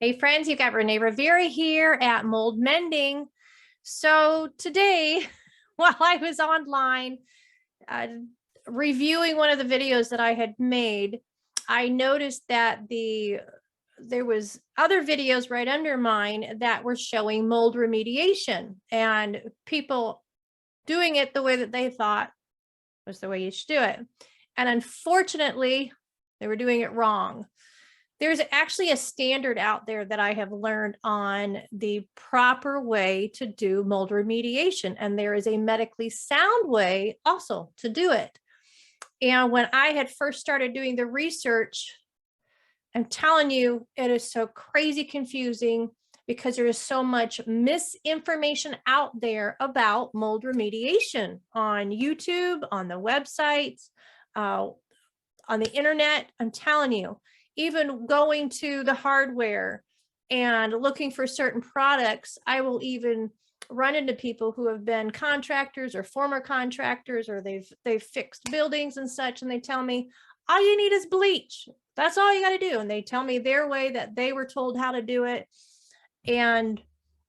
Hey friends, you've got Renee Rivera here at Mold Mending. So today, while I was online reviewing one of the videos that I had made, I noticed that there was other videos right under mine that were showing mold remediation and people doing it the way that they thought was the way you should do it. And unfortunately, they were doing it wrong. There's actually a standard out there that I have learned on the proper way to do mold remediation, and there is a medically sound way also to do it. And when I had first started doing the research, I'm telling you, it is so crazy confusing because there is so much misinformation out there about mold remediation on YouTube, on the websites, on the internet. I'm telling you, even going to the hardware and looking for certain products, I will even run into people who have been contractors or former contractors, or they've fixed buildings and such, and they tell me, all you need is bleach. That's all you got to do. And they tell me their way that they were told how to do it. And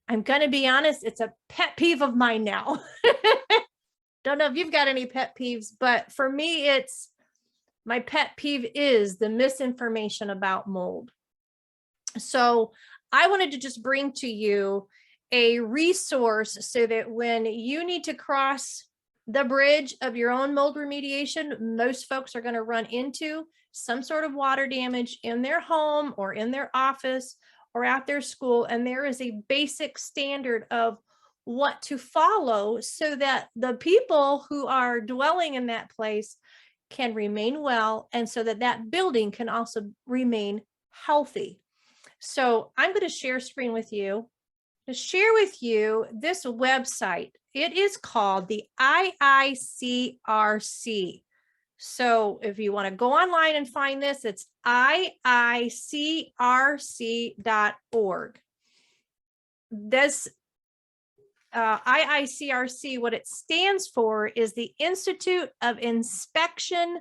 I'm going to be honest, it's a pet peeve of mine now. Don't know if you've got any pet peeves, but for me, my pet peeve is the misinformation about mold. So I wanted to just bring to you a resource so that when you need to cross the bridge of your own mold remediation, most folks are going to run into some sort of water damage in their home or in their office or at their school. And there is a basic standard of what to follow so that the people who are dwelling in that place can remain well, and so that that building can also remain healthy. So I'm going to share screen with you to share with you this website. It is called the IICRC. So if you want to go online and find this, it's IICRC.org. This IICRC, what it stands for is the Institute of Inspection,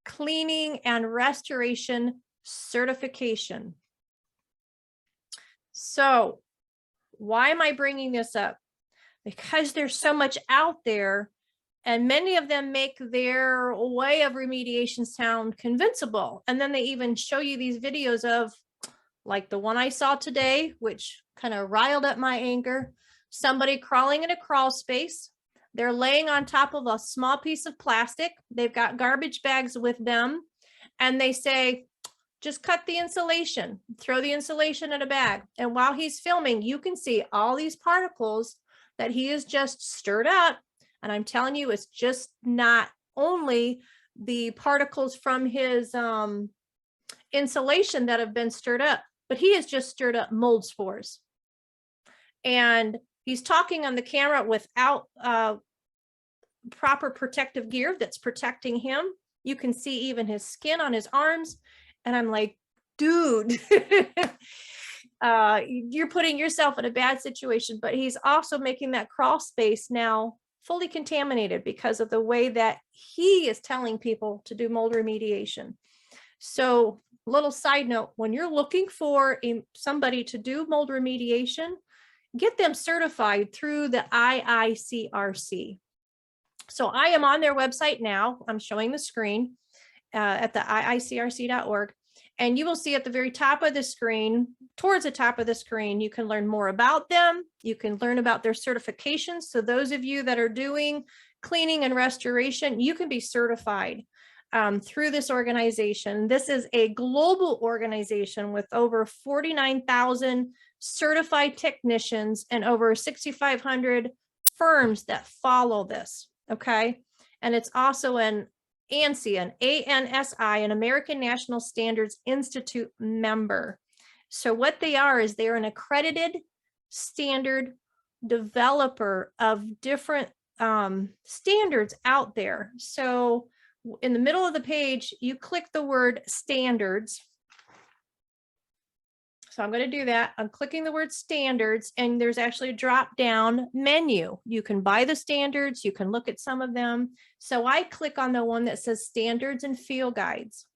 Cleaning, and Restoration Certification. So why am I bringing this up? Because there's so much out there, and many of them make their way of remediation sound convincible. And then they even show you these videos of, like the one I saw today, which kind of riled up my anger. Somebody crawling in a crawl space. They're laying on top of a small piece of plastic. They've got garbage bags with them. And they say, just cut the insulation, throw the insulation in a bag. And while he's filming, you can see all these particles that he has just stirred up. And I'm telling you, it's just not only the particles from his insulation that have been stirred up, but he has just stirred up mold spores. And he's talking on the camera without proper protective gear that's protecting him. You can see even his skin on his arms. And I'm like, dude, you're putting yourself in a bad situation. But he's also making that crawl space now fully contaminated because of the way that he is telling people to do mold remediation. So little side note, when you're looking for somebody to do mold remediation, get them certified through the IICRC. So I am on their website now. I'm showing the screen at the IICRC.org. And you will see at the very top of the screen, towards the top of the screen, you can learn more about them. You can learn about their certifications. So those of you that are doing cleaning and restoration, you can be certified through this organization. This is a global organization with over 49,000 certified technicians and over 6,500 firms that follow this. Okay. And it's also an ANSI, an ANSI, an American National Standards Institute member. So what they are is they're an accredited standard developer of different standards out there. So in the middle of the page, you click the word standards. So I'm going to do that. I'm clicking the word standards, and there's actually a drop down menu. You can buy the standards. You can look at some of them. So I click on the one that says standards and field guides.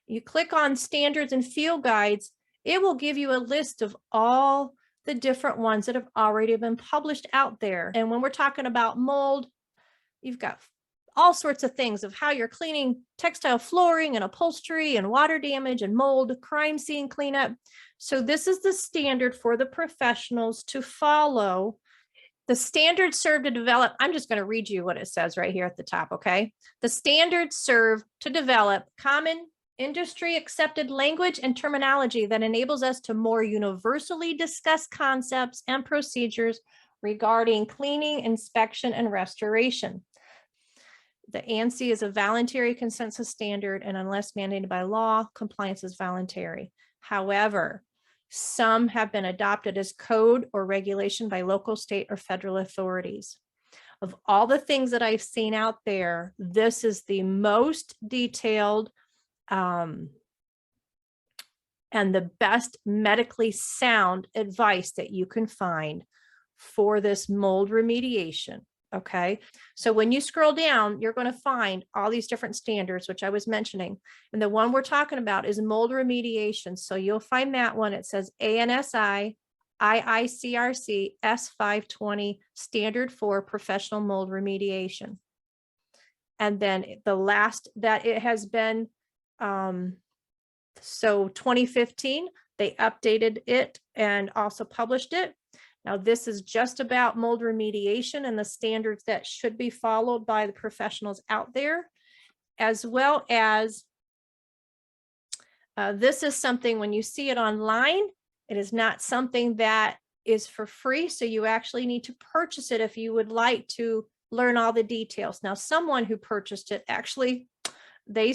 You click on standards and field guides. it will give you a list of all the different ones that have already been published out there. And when we're talking about mold, you've got all sorts of things of how you're cleaning textile flooring and upholstery and water damage and mold, crime scene cleanup. So this is the standard for the professionals to follow. The standards serve to develop, I'm just going to read you what it says right here at the top, okay? The standards serve to develop common industry accepted language and terminology that enables us to more universally discuss concepts and procedures regarding cleaning, inspection, and restoration. The ANSI is a voluntary consensus standard, and unless mandated by law, compliance is voluntary. However, some have been adopted as code or regulation by local, state, or federal authorities. Of all the things that I've seen out there, this is the most detailed and the best medically sound advice that you can find for this mold remediation. Okay, so when you scroll down, you're going to find all these different standards, which I was mentioning. And the one we're talking about is mold remediation. So you'll find that one. It says ANSI IICRC S520 standard for professional mold remediation. And then the last that it has been, so 2015, they updated it and also published it. Now, this is just about mold remediation and the standards that should be followed by the professionals out there, as well as this is something when you see it online, it is not something that is for free. So you actually need to purchase it if you would like to learn all the details. Now, someone who purchased it, actually, they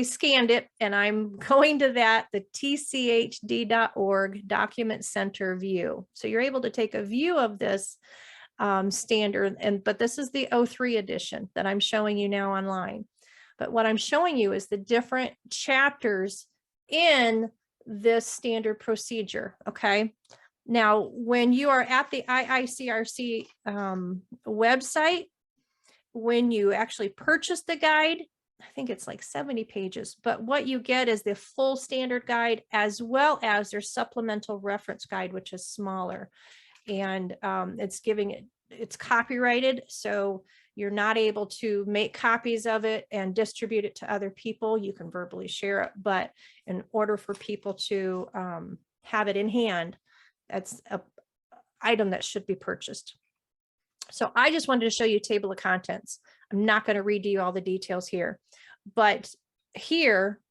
scanned it, and I'm going to that, the tchd.org document center view. So you're able to take a view of this standard, but this is the 03 edition that I'm showing you now online. But what I'm showing you is the different chapters in this standard procedure, okay? Now, when you are at the IICRC website, when you actually purchase the guide, I think it's like 70 pages, but what you get is the full standard guide as well as their supplemental reference guide, which is smaller. And it's copyrighted, so you're not able to make copies of it and distribute it to other people. You can verbally share it, but in order for people to have it in hand, that's an item that should be purchased. So I just wanted to show you a table of contents. I'm not going to read to you all the details here, but here,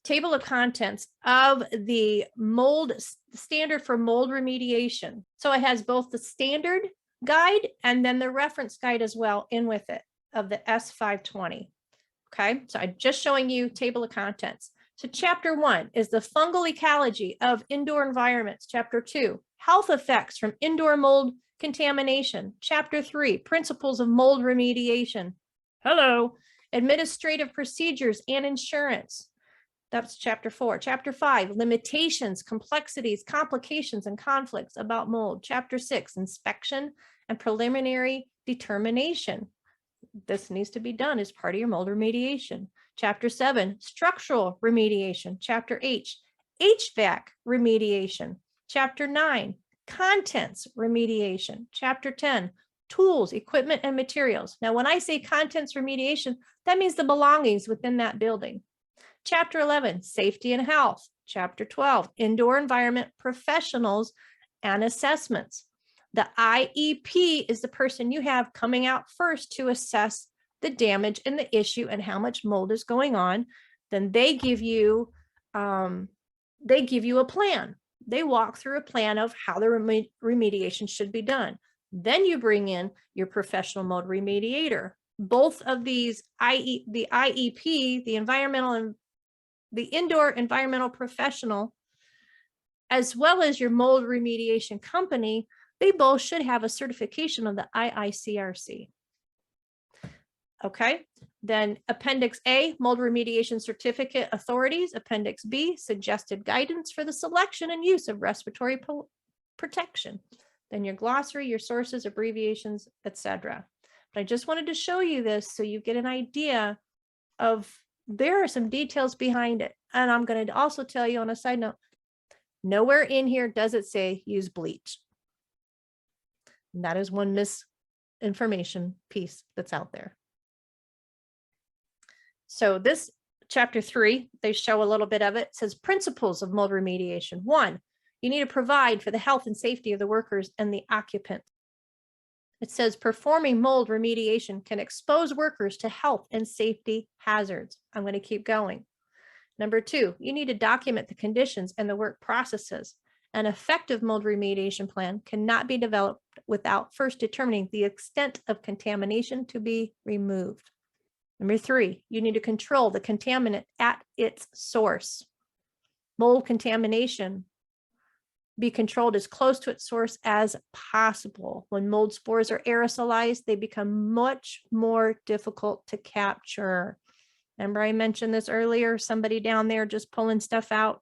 table of contents of the mold standard for mold remediation. So it has both the standard guide and then the reference guide as well in with it of the S520. Okay, so I'm just showing you table of contents. So chapter 1 is the fungal ecology of indoor environments. Chapter 2, health effects from indoor mold contamination. Chapter 3, principles of mold remediation. Hello, administrative procedures and insurance. That's chapter 4. Chapter 5, limitations, complexities, complications, and conflicts about mold. Chapter 6, inspection and preliminary determination. This needs to be done as part of your mold remediation. Chapter 7, structural remediation. Chapter 8, HVAC remediation. Chapter 9, contents remediation. Chapter 10, tools, equipment, and materials. Now, when I say contents remediation, that means the belongings within that building. Chapter 11, safety and health. Chapter 12, indoor environment professionals and assessments. The IEP is the person you have coming out first to assess the damage and the issue and how much mold is going on. Then they give you a plan. They walk through a plan of how the remediation should be done. Then you bring in your professional mold remediator. Both of these, the IEP, the environmental and the indoor environmental professional, as well as your mold remediation company, they both should have a certification of the IICRC. Okay, then Appendix A, mold remediation certificate authorities. Appendix B, suggested guidance for the selection and use of respiratory protection. Then your glossary, your sources, abbreviations, etc. But I just wanted to show you this so you get an idea of there are some details behind it. And I'm going to also tell you on a side note, nowhere in here does it say use bleach. And that is one misinformation piece that's out there. So this chapter 3, they show a little bit of it. It says principles of mold remediation. 1, you need to provide for the health and safety of the workers and the occupants. It says performing mold remediation can expose workers to health and safety hazards. I'm going to keep going. Number 2, you need to document the conditions and the work processes. An effective mold remediation plan cannot be developed without first determining the extent of contamination to be removed. Number 3, you need to control the contaminant at its source. Mold contamination be controlled as close to its source as possible. When mold spores are aerosolized, they become much more difficult to capture. Remember I mentioned this earlier, somebody down there just pulling stuff out,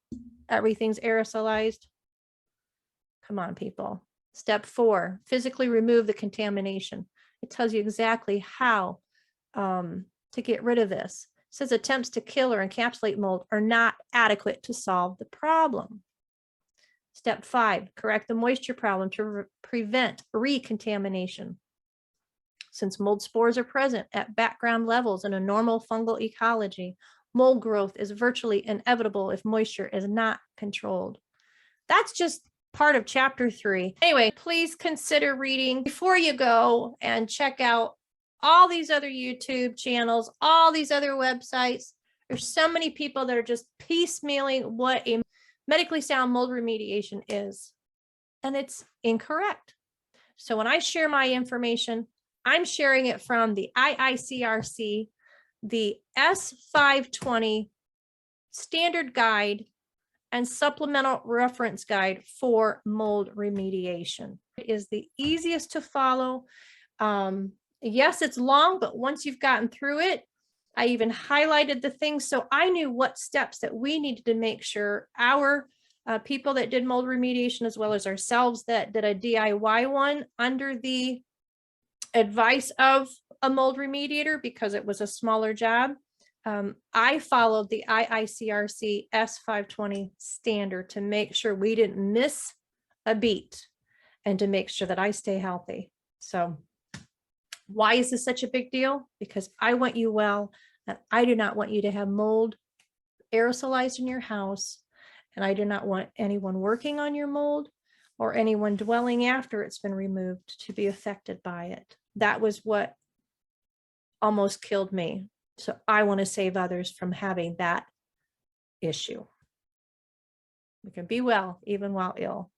everything's aerosolized. Come on, people. Step 4, physically remove the contamination. It tells you exactly how to get rid of this. It says attempts to kill or encapsulate mold are not adequate to solve the problem. Step 5, correct the moisture problem to prevent recontamination. Since mold spores are present at background levels in a normal fungal ecology, mold growth is virtually inevitable if moisture is not controlled. That's just part of chapter 3. Anyway, please consider reading before you go and check out all these other YouTube channels, all these other websites. There's so many people that are just piecemealing what a medically sound mold remediation is, and it's incorrect. So when I share my information, I'm sharing it from the IICRC, the S520 standard guide and supplemental reference guide for mold remediation. It is the easiest to follow. Yes, it's long, but once you've gotten through it, I even highlighted the things so I knew what steps that we needed to make sure our people that did mold remediation, as well as ourselves that did a DIY one under the advice of a mold remediator because it was a smaller job. I followed the IICRC S520 standard to make sure we didn't miss a beat and to make sure that I stay healthy. So why is this such a big deal? Because I want you well, and I do not want you to have mold aerosolized in your house, and I do not want anyone working on your mold or anyone dwelling after it's been removed to be affected by it. That was what almost killed me. So I want to save others from having that issue. We can be well even while ill.